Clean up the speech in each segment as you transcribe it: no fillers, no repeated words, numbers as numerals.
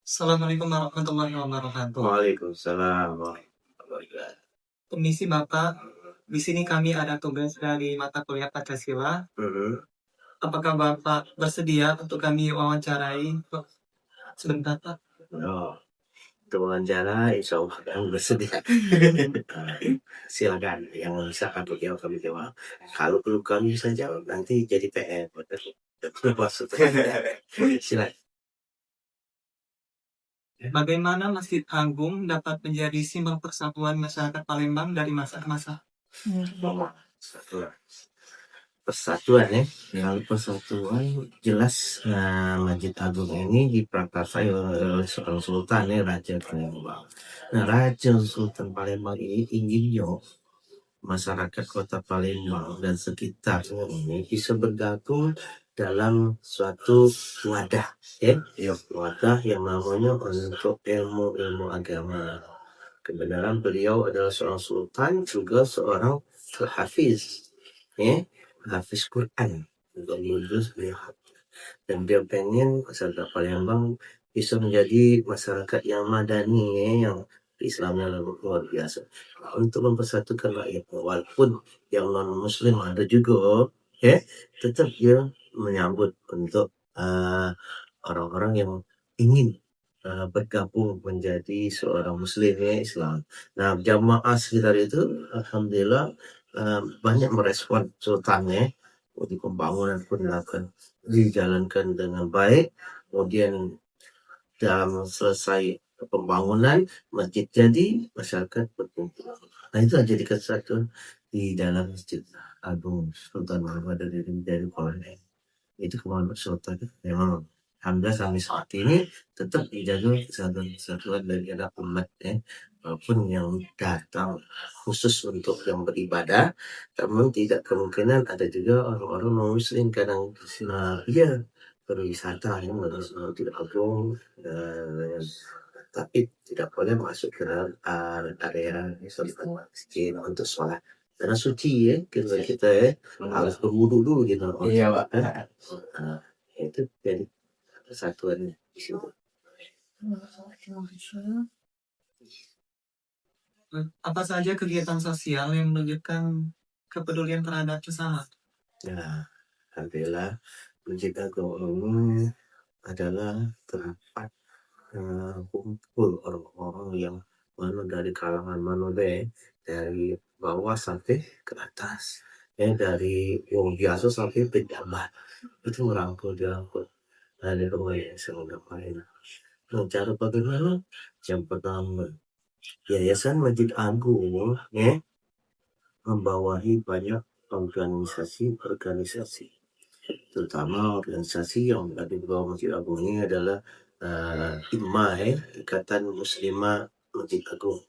Assalamualaikum warahmatullahi wabarakatuh. Waalaikumsalam warahmatullahi wabarakatuh. Permisi Bapak, di sini kami ada tugas dari mata kuliah Pancasila. Apakah Bapak bersedia untuk kami wawancarai sebentar Pak? Oh, untuk wawancara insya Allah kami bersedia. Silakan yang bisa kami jawab kami jawab. Kalau belum kami bisa jawab nanti jadi PR. Silakan. Bagaimana Masjid Agung dapat menjadi simbol persatuan masyarakat Palembang dari masa ke masa? Persatuan ya. Kalau persatuan jelas Masjid Agung ini diprakarsai oleh seorang sultan ya, Raja Palembang. Nah, Raja Sultan Palembang ini inginnya masyarakat kota Palembang dan sekitarnya ini bisa bergabung dalam suatu wadah ya, wadah yang namanya untuk ilmu agama. Kebenaran beliau adalah seorang sultan juga seorang hafiz ya, hafiz Quran juga lulus beliau, dan dia pengen masyarakat Palembang bisa menjadi masyarakat yang madani ya, yang Islamnya luar biasa. Untuk mempersatukan rakyat walaupun yang non muslim ada juga ya, tetap dia menyambut untuk orang-orang yang ingin bergabung menjadi seorang muslim ya, Islam. Nah, jamaah sekitar itu alhamdulillah banyak merespon sultannya. Untuk pembangunan pun dijalankan dengan baik. Kemudian dalam selesai pembangunan masjid jadi, masyarakat berkumpul. Nah, itu jadi kesatuan di dalam Masjid Agung Sultan Muhammad dari Palembang. Itu kemauan sultan memang alhamdulillah sampai saat ini tetap dijaga kesatuan dari anak umat ya, walaupun yang datang khusus untuk yang beribadah, namun tidak kemungkinan ada juga orang-orang non muslim kadang dia berwisata yang tidak agung, tapi tidak boleh masuk ke dalam area masjid untuk sholat karena suci ya, kita ya harus berwudu dulu gitu. Iya Pak. Nah, itu jadi kesatuan di situ. Apa saja kegiatan sosial yang menunjukkan kepedulian terhadap sesama? Nah, alhamdulillah Masjid Agung ini adalah tempat kumpul orang-orang yang mana dari kalangan mana deh, dari bawah sampai ke atas ya, dari yang biasa sampai pejabat itu merangkul diangkut dari rumah yang sedang ngapain. Nah, cara bagaimana? Yang pertama, Yayasan Masjid Agung ya membawahi banyak organisasi, terutama organisasi yang ada di bawah Masjid Agung ini adalah IMMA Ikatan Muslimah Masjid Agung,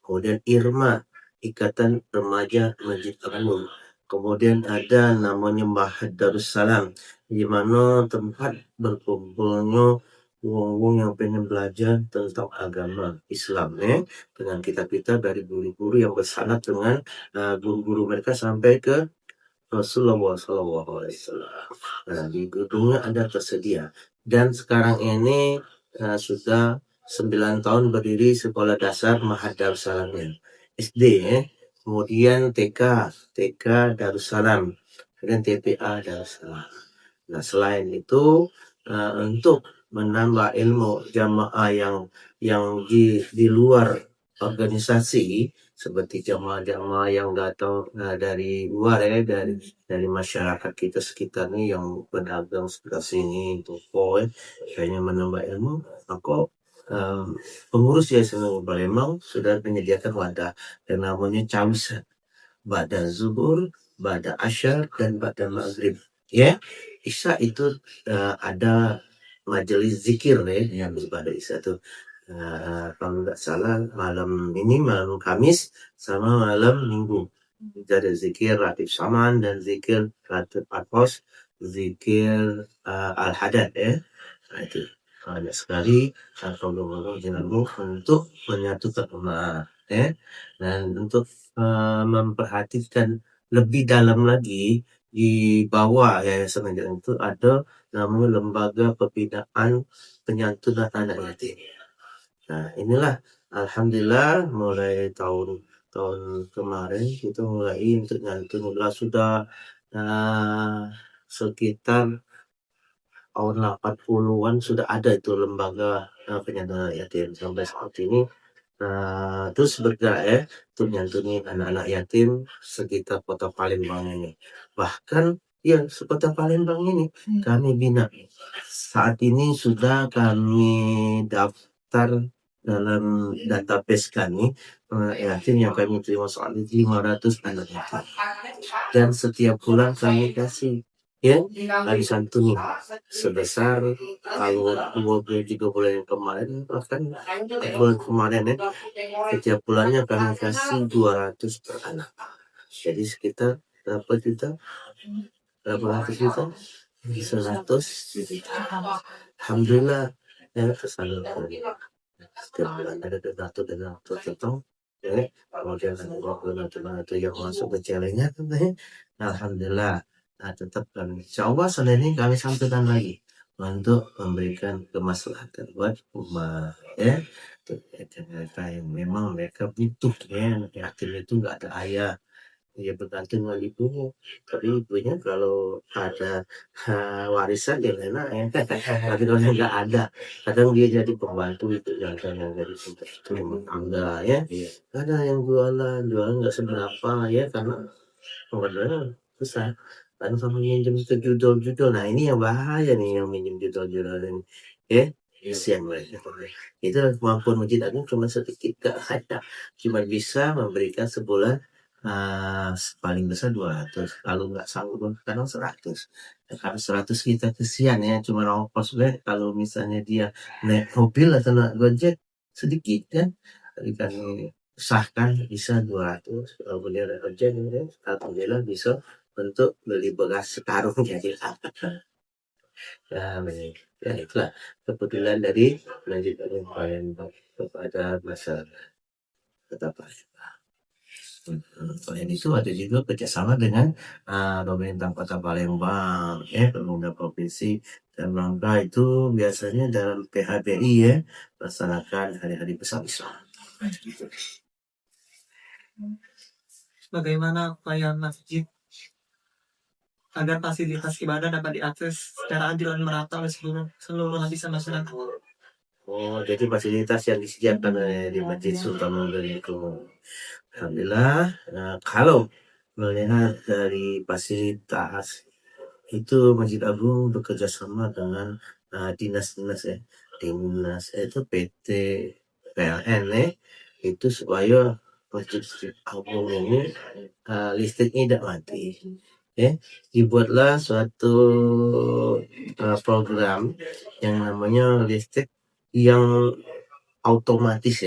kemudian IRMA Ikatan Remaja Masjid Agung, kemudian ada namanya Ma'had Darussalam di mana tempat berkumpulnya wong-wong yang pengen belajar tentang agama Islam ya, dengan kitab-kitab dari guru-guru yang bersanad dengan guru-guru mereka sampai ke Rasulullah SAW. Nah, di gedungnya ada tersedia. Dan sekarang ini sudah 9 tahun berdiri sekolah dasar Ma'had Darussalamnya. SD ya. Kemudian TK Darussalam. Kemudian TPA Darussalam. Nah, selain itu untuk menambah ilmu jamaah yang di luar organisasi, seperti jamaah-jamaah yang datang dari luar ya, dari masyarakat kita sekitar nih yang berdagang sekitar sini, toko kayaknya menambah ilmu, maka pengurus Yayasan Palembang sudah menyediakan wadah yang namanya Camsa, Ba'da Zuhur, Ba'da Asyar, dan Ba'da Maghrib ya. Isya itu ada majelis zikir ya, yang pada Isya itu kalau nggak salah malam Kamis sama malam Minggu. Jadi zikir Ratib Saman dan zikir Ratib Atos, zikir Al-Hadad ya. Nah, itu banyak sekali untuk menyatukan umat ya, dan untuk memperhatikan lebih dalam lagi di bawah Yayasan Raja itu ada namanya Lembaga Pembinaan Penyantunan Anak Yatim. Nah, inilah alhamdulillah mulai tahun tahun kemarin kita mulai untuk nyantun sudah sekitar tahun 80-an sudah ada itu lembaga penyantunan anak yatim sampai saat ini. Terus bergerak untuk nyantunin anak-anak yatim sekitar Kota Palembang ini. Bahkan ya Kota Palembang ini kami bina. Saat ini sudah kami daftar dalam database kami yatim yang kami terima soal itu 500 anak yatim. Dan setiap bulan kami kasih kami santuni sebesar kalau 2-3 bulan yang kemarin bahkan bulan kemarin setiap bulannya kami kasih 200 per anak. Jadi sekitar berapa juta? Berapa ratus juta? 100 juta. Alhamdulillah tersalurkan. Setiap bulan ada donatur tertentu. Kemudian donatur yang masuk ke celengan. Alhamdulillah. Tetap kami insya Allah Senin ini kami sampaikan lagi untuk memberikan kemaslahatan buat umat mereka yang memang mereka butuh yatim itu nggak ada ayah ya bergantung sama ibunya tapi ibunya kalau ada warisan ya enak tapi kalau nggak ada kadang dia jadi pembantu itu yang jadi rumah tangga ada yang jualan nggak seberapa karena pengeluarannya besar kan sama minjem ke judul-judul. Nah ini yang bahaya nih yang minjem judul-judul ini. Kasihan mereka. Itu kemampuan Masjid Agung cuma sedikit gak ada. Cuma bisa memberikan sebulan paling besar 200. Kalau nggak sanggup kadang 100. Kalau 100 kita kesian cuma ongkos kalau misalnya dia naik mobil atau naik gojek sedikit kan. Kami sahkan bisa 200. Kalau dia naik ojek alhamdulillah bisa untuk beli beras sekarung jadi itulah kebetulan dari Masjid Agung Palembang kepada masyarakat Kota Palembang. Selain itu ada juga kerjasama dengan pemerintah Kota Palembang, pemerintah provinsi dan Bangka itu biasanya dalam PHBI melaksanakan hari-hari besar Islam. Bagaimana upaya masjid agar fasilitas ibadah dapat diakses secara adil dan merata oleh seluruh lapisan masyarakat? Jadi fasilitas yang disediakan di Masjid Sultan Mahmud itu alhamdulillah kalau melihat dari fasilitas itu Masjid Agung bekerja sama dengan dinas-dinas dinas itu PT PLN itu supaya Masjid Agung ini listriknya tidak mati. Dibuatlah suatu program yang namanya listrik yang otomatis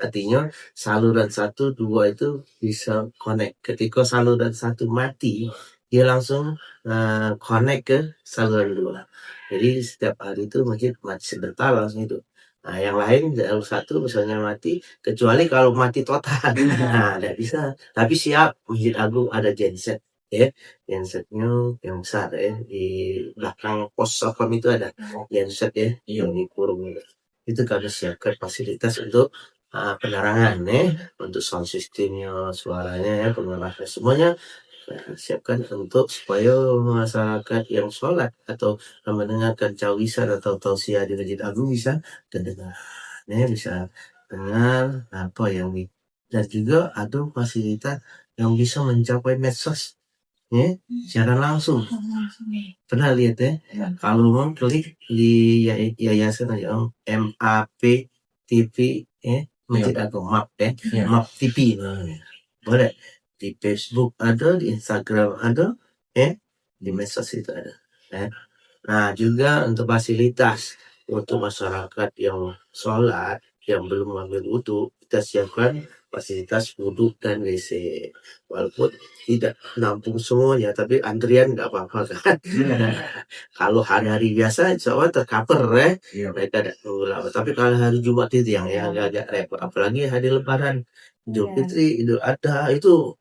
artinya saluran 1, 2 itu bisa connect. Ketika saluran 1 mati dia langsung connect ke saluran 2. Jadi setiap hari itu masjid mati sebentar langsung itu. Nah yang lain jalur 1 misalnya mati kecuali kalau mati total. Nah tidak bisa. Tapi siap Masjid Agung ada genset gensetnya yang besar di belakang pos satpam itu ada genset yang dikurung itu kami siapkan fasilitas untuk penerangan untuk sound systemnya suaranya pengeras semuanya siapkan untuk supaya masyarakat yang sholat atau mendengarkan cawisan atau tausiah di Masjid Agung bisa terdengar bisa dengar apa yang dan juga ada fasilitas yang bisa mencapai medsos secara langsung. Pernah lihat kalau mau klik di yayasan MAP TV Masjid Agung MAP MAP TV boleh di Facebook ada di Instagram ada di medsos itu ada nah juga untuk fasilitas untuk masyarakat yang sholat yang belum mengambil wudhu kita siapkan fasilitas wudhu dan WC walaupun tidak nampung semuanya tapi antrian nggak apa-apa kan kalau hari-hari biasa insya Allah tercover mereka tidak perlu lama tapi kalau hari Jumat itu yang agak repot apalagi hari Lebaran Idul Fitri Idul Adha itu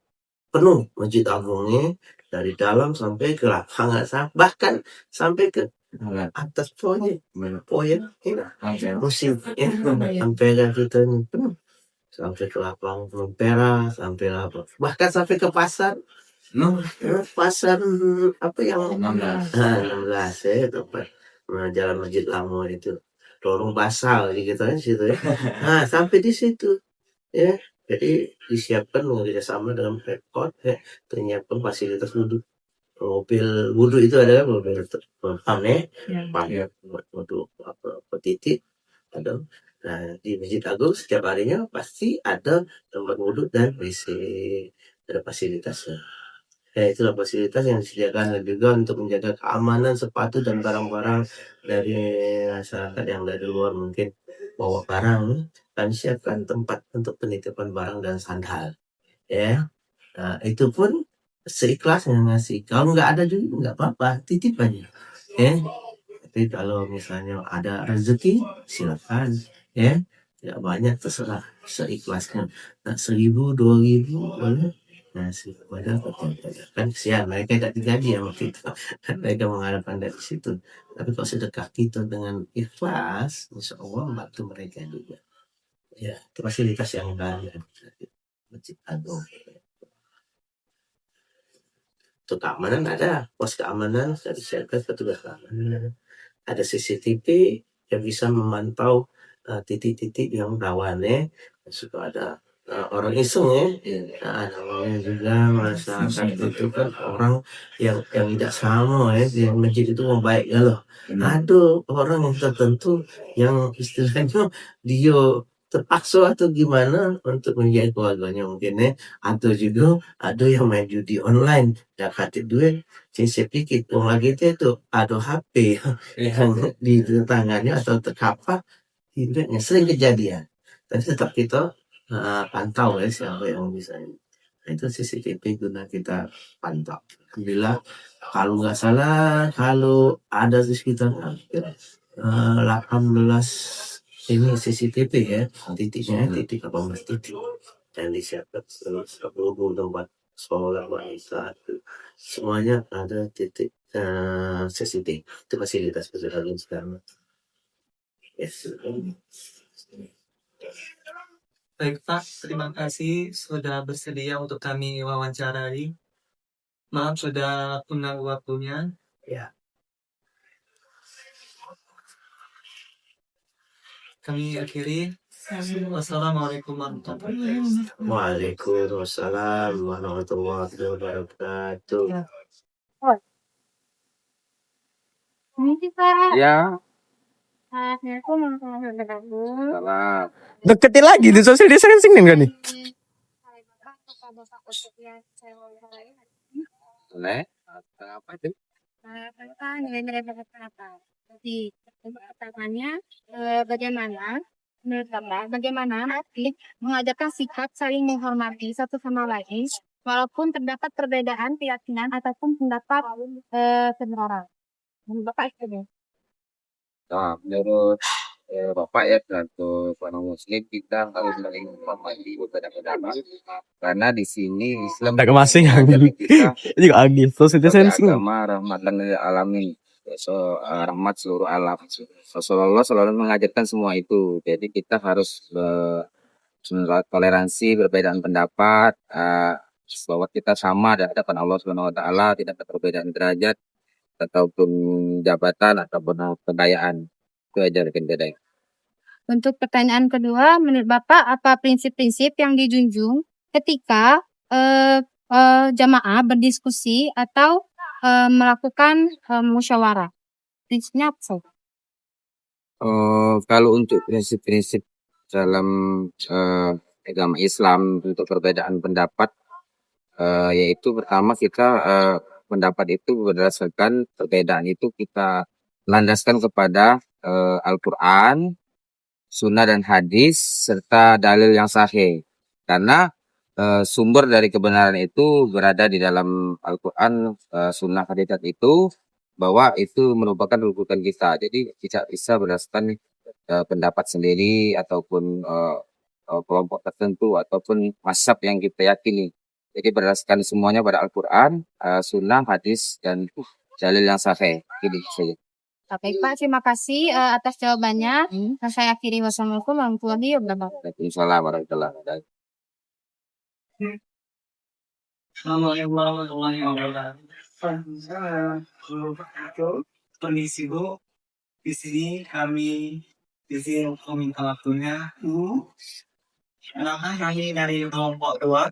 penuh Masjid Agungnya dari dalam sampai ke lapangan, bahkan sampai ke atas proyek ini musim ya, sampai ke kita ini penuh, sampai ke lapangan Pelumpera, sampai bahkan sampai ke pasar. Pasar apa yang 16 ya, tempat jalan Masjid Lama itu, lorong basah gitu kan situ ya. Nah, sampai di situ ya. Jadi disiapkan kerjasama dengan Pemkot ya, menyiapkan fasilitas wudhu. Mobil wudhu itu adalah mobil pam ya, pam buat wudhu apa titik ada. Nah, di Masjid Agung setiap harinya pasti ada tempat wudhu dan WC, ada fasilitasnya. Ya, itulah fasilitas yang disediakan juga untuk menjaga keamanan sepatu dan barang-barang dari masyarakat yang dari luar mungkin bawa barang. Kami siapkan tempat untuk penitipan barang dan sandal. Ya, nah, itu pun seikhlasnya ngasih. Kalau nggak ada juga nggak apa-apa, titip aja. Ya, tapi kalau misalnya ada rezeki silakan. Ya, tidak banyak terserah seikhlasnya. Nah, 1.000, 2.000 boleh. Nah, padahal kan kesian mereka tidak digaji ya waktu itu. Mereka mengharapkan dari situ. Tapi kalau sedekah kita dengan ikhlas, insya Allah membantu mereka juga. Ya, itu fasilitas yang ada di Masjid Agung. Untuk keamanan ada pos keamanan dari Serpes, petugas keamanan. Ada CCTV yang bisa memantau titik-titik yang rawan ya. Suka ada orang iseng ya. Nah, namanya juga masyarakat itu kan orang yang tidak sama ya. Di masjid itu mau baik ya loh. Aduh, orang yang tertentu yang istilahnya dia terpaksa atau gimana untuk menjaga keluarganya mungkin ya. Atau juga ada yang main judi online, dapat duit, saya pikir lagi itu ada HP yang di tangannya atau terkapar, tidaknya sering kejadian. Tapi tetap kita pantau ya siapa yang bisa. Nah, itu CCTV guna kita pantau. Bila kalau nggak salah, kalau ada di sekitar hampir 18 ini CCTV ya, titiknya titik 18 titik yang disiapkan 10 tempat sholat wanita, semuanya ada titik CCTV. Itu fasilitas kesehatan sekarang. Yes. Baik Pak, terima kasih sudah bersedia untuk kami wawancarai. Maaf sudah punah waktunya. Ya. Kami akhiri. Wassalamualaikum warahmatullahi wabarakatuh. Waalaikumsalam warahmatullahi wabarakatuh. Ini sih Pak. Ya, Assalamualaikum warahmatullahi wabarakatuh. salah. Deketin lagi di social distancing kan nih. Boleh. Apa itu? Tentang nilai-nilai berkelanjutan. Jadi pertanyaannya bagaimana nanti mengajarkan sikap saling menghormati satu sama lain walaupun terdapat perbedaan keyakinan ataupun pendapat seseorang. Menurut Bapak itu Nah, menurut Bapak ya, satu orang Muslim kita harus saling menghormati berbeda pendapat karena di sini Islam Udah kemasing mengajarkan kita Ini juga agil social sebagai distancing. agama rahmatan lil alamin, rahmat seluruh alam. Rasulullah selalu mengajarkan semua itu. Jadi kita harus toleransi perbedaan pendapat, bahwa kita sama di hadapan Allah Subhanahu wa taala, tidak ada perbedaan derajat ataupun jabatan ataupun kekayaan. Itu aja rekan kita. Untuk pertanyaan kedua, menurut Bapak apa prinsip-prinsip yang dijunjung ketika jamaah berdiskusi atau melakukan musyawarah? Prinsipnya apa sih? Kalau untuk prinsip-prinsip dalam agama Islam untuk perbedaan pendapat, yaitu pertama kita pendapat itu berdasarkan perbedaan itu kita landaskan kepada Al-Quran, Sunnah dan hadis serta dalil yang sahih. Karena sumber dari kebenaran itu berada di dalam Al-Quran, Sunnah, hadis itu, bahwa itu merupakan rujukan kita. Jadi tidak bisa berdasarkan pendapat sendiri ataupun kelompok tertentu ataupun mazhab yang kita yakini. Jadi berdasarkan semuanya pada Al-Quran, Sunnah, hadis, dan dalil yang sahih. Gitu saja. Baik Pak, terima kasih atas jawabannya. Dan saya akhiri wassalamualaikum warahmatullahi wabarakatuh. Waalaikumsalam warahmatullahi wabarakatuh. Assalamualaikum warahmatullahi wabarakatuh. Permisi Bu, di sini kami izin untuk minta waktunya. Kenapa kami dari kelompok 2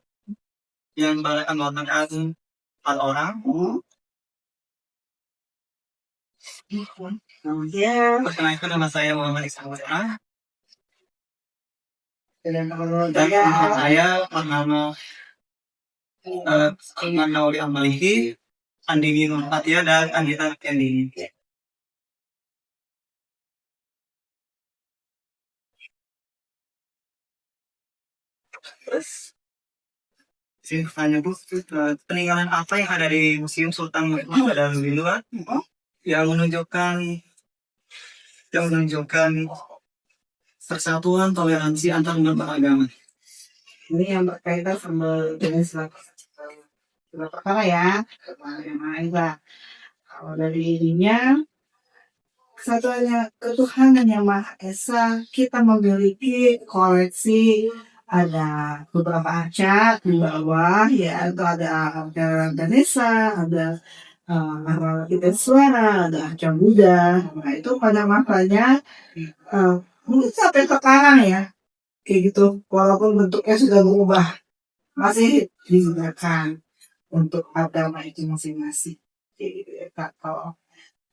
yang beranggotakan 4 orang. Perkenalkan nama saya Muhammad Iksan Wira. Dan teman saya bernama Nauli Amaliki, Andini Nurfatia, dan Andita Kendini. Terus, sini tanya Bu, peninggalan apa yang ada di Museum Sultan Mahmud pada Luar yang menunjukkan persatuan toleransi antar umat beragama. Ini yang berkaitan sama jenis perkara ya, yang lain lah. Kalau dari ininya, kesatuannya ketuhanan yang Maha Esa, kita memiliki koleksi, ada beberapa acak di bawah, ya, itu ada Ganesha, ada kita suara, ada acak Buddha. Nah itu pada makanya mungkin sampai sekarang ya, kayak gitu, walaupun bentuknya sudah berubah, masih digunakan untuk agama itu masing-masing. Kayak gitu ya Kak.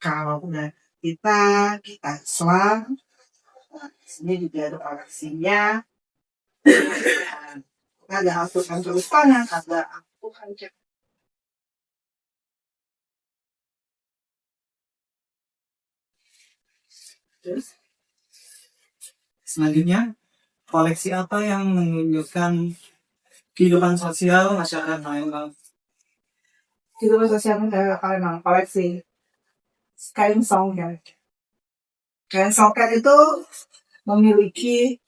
Kalau udah kita Islam, di sini juga ada koleksinya, ada Al-Quran tulis tangan, ada Al-Quran terus Selanjutnya, koleksi apa yang menunjukkan kehidupan sosial masyarakat Palembang? kehidupan sosial Palembang, koleksi kain songket. Kain songket itu memiliki,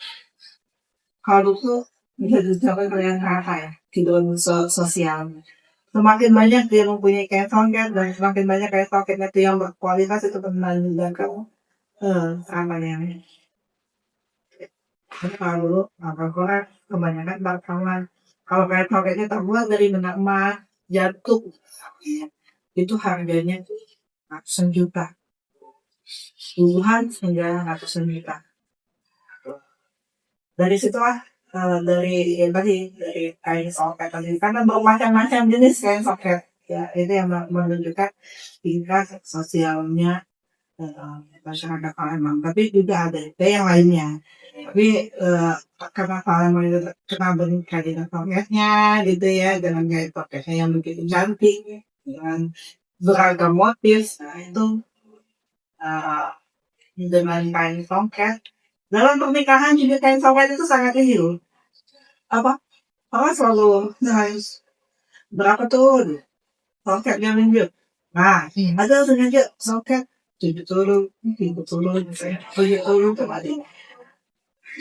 kalau itu bisa dicapai dengan apa ya, kehidupan sosial. Semakin banyak dia mempunyai kain songket dan semakin banyak kain songket itu yang berkualitas, itu menandakan keamanan. Jadi kalau dulu orang kebanyakan bakalan, kalau kain songketnya terbuat dari benang emas, jatuh, itu harganya ratusan juta, puluhan hingga ratusan juta. Dari situlah dari kain songket tadi, karena bermacam-macam jenis kain songket ya, itu yang menunjukkan tingkat sosialnya masyarakat Palembang. Tapi juga ada yang lainnya, tapi karena Palembang itu terkenal dengan kain songketnya gitu ya, dengan kain songketnya yang begitu cantik dengan beragam motif. Nah itu dengan kain songket dalam pernikahan juga, kain songket itu sangat ini loh, orang selalu harus berapa tuh songketnya lanjut. Nah ada sengaja songket 7 turun, 3 turun, 7 turun kemarin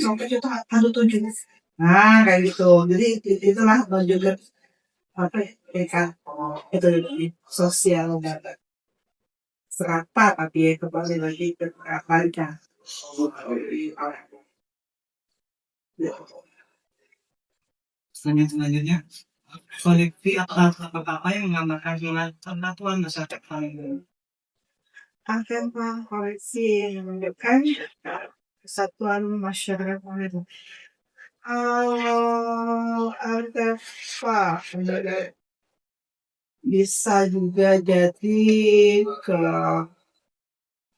songket itu ada 7. Nah kayak gitu, jadi itulah menunjukkan tingkat itu sosial dan serata, tapi kembali lagi ke akarnya. Selanjutnya, koleksi apa yang menggambarkan persatuan masyarakat Palembang? Akan koleksi yang menunjukkan kesatuan masyarakat Palembang. Artefak bisa juga jadi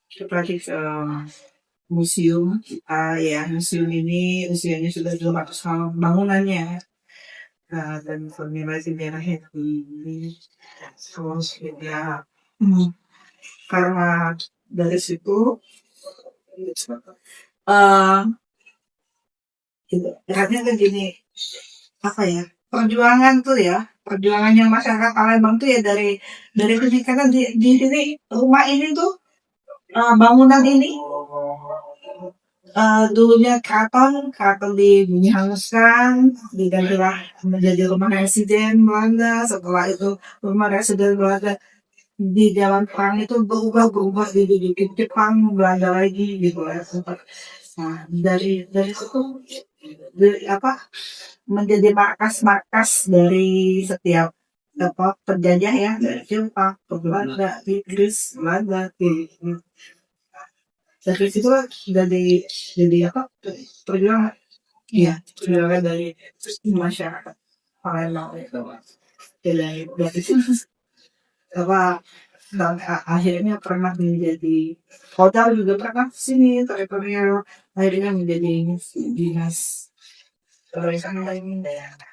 seperti museum. Ya, museum ini usianya sudah 200 tahun bangunannya. Dan bernilai sejarahnya tinggi. Terus juga karena dari situ katanya kan gini, perjuangannya masyarakat Palembang tuh ya dari peningkatan di sini, rumah ini tuh bangunan ini Dulunya keraton dihaluskan, digantilah menjadi rumah residen Belanda. Setelah itu rumah residen Belanda di zaman perang itu berubah dibikin Jepang Belanda lagi gitu ya. Nah, dari situ menjadi markas-markas dari setiap penjajah ya, dari Jepang ke Belanda, Inggris, Belanda, gitu. Dari situ lah jadi perjuangan, iya, perjuangan dari masyarakat Palembang itu. Dari situ dan akhirnya pernah menjadi hotel juga pernah sini teritorial, akhirnya menjadi dinas pemerintahan daerah.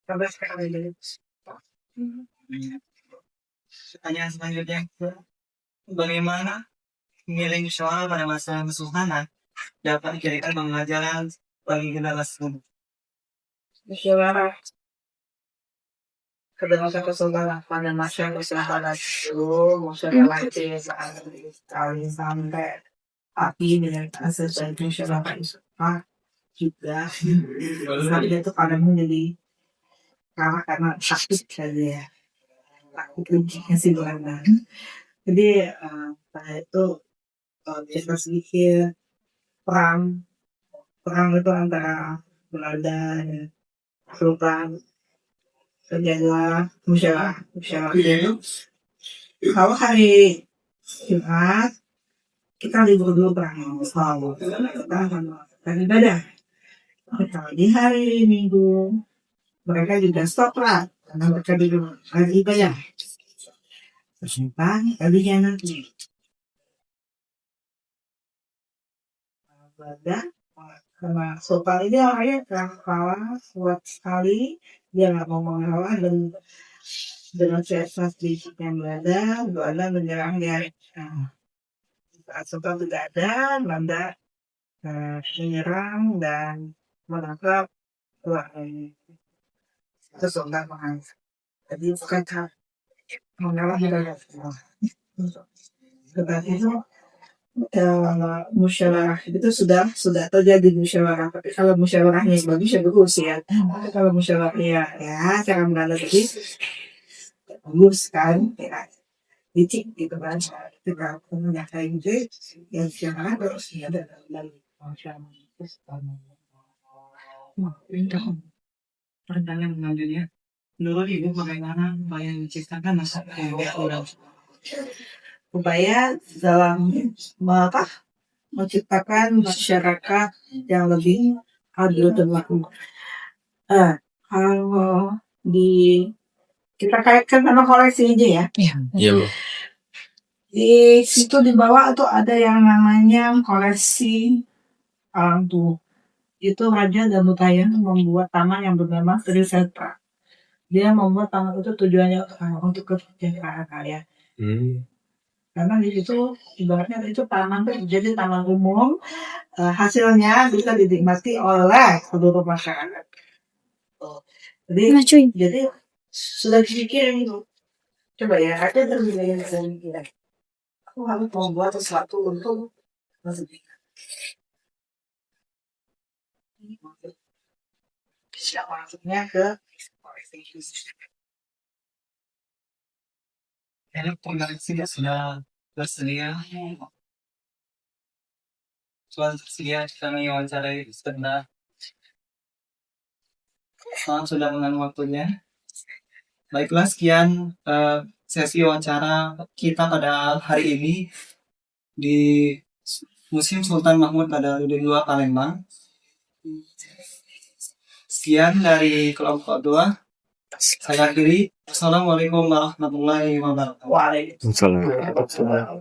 Sampai sekarang jadi Pertanyaan selanjutnya, bagaimana nilai musyawarah pada masa kesultanan dapat dijadikan pembelajaran bagi generasi muda? musyawarah kedaulatan kesultanan pada masa kesultanan itu musyawarah itu sekali sampai api dengan asal dari musyawarah itu juga sampai itu kadang menjadi karena sakit saja ya, takut kuncinya si Belanda. Jadi pada itu kita sedikit perang itu antara Belanda dan Sultan, terjadilah musyawarah itu. Kalau hari Jumat kita libur dulu perang selalu kita akan melakukan ibadah. Kalau di hari Minggu mereka juga stop lah karena mereka di hari ibadah. Tersimpan tadinya nanti Belanda karena Sultan ini orangnya kalah kuat sekali, dia nggak mau mengalah dan dengan siasat fisiknya Belanda menyerang dia. Saat Sultan tidak ada, Belanda menyerang dan menangkap itu Sultan menang. Jadi bukan mengalah Belanda semua. Tetapi itu musyawarah itu sudah terjadi musyawarah. Tapi kalau musyawarahnya yang bagus ya bagus ya. Tapi kalau musyawarahnya ya cara Belanda tadi bagus kan, ya licik gitu kan. Ketika punya kayak gitu, yang musyawarah terus ya dan Itu pertanyaan selanjutnya, menurut Ibu bagaimana upaya menciptakan masyarakat yang kurang? upaya dalam menciptakan masyarakat yang lebih adil dan makmur. Kalau kita kaitkan sama koleksi aja ya. Iya. Di situ di bawah tuh ada yang namanya koleksi alam tuh. Itu Raja Dabutaya membuat taman yang bernama Sri Setra. Dia membuat taman itu tujuannya untuk kesejahteraan rakyat. Karena di situ ibaratnya itu taman tuh jadi taman umum, hasilnya bisa dinikmati oleh seluruh masyarakat. Jadi sudah dipikirin itu. Coba ya, ada terbilang yang saya aku harus membuat sesuatu untuk maksudnya. Siapa maksudnya ke Koleksinya sudah tersedia. Soal tersedia kami wawancarai sebentar. Sudah mengenai waktunya. Baiklah, sekian sesi wawancara kita pada hari ini di Museum Sultan Mahmud Badarudin II Palembang. Sekian dari kelompok 2. Saya akhiri. Assalamualaikum warahmatullahi wabarakatuh. Waalaikumsalam.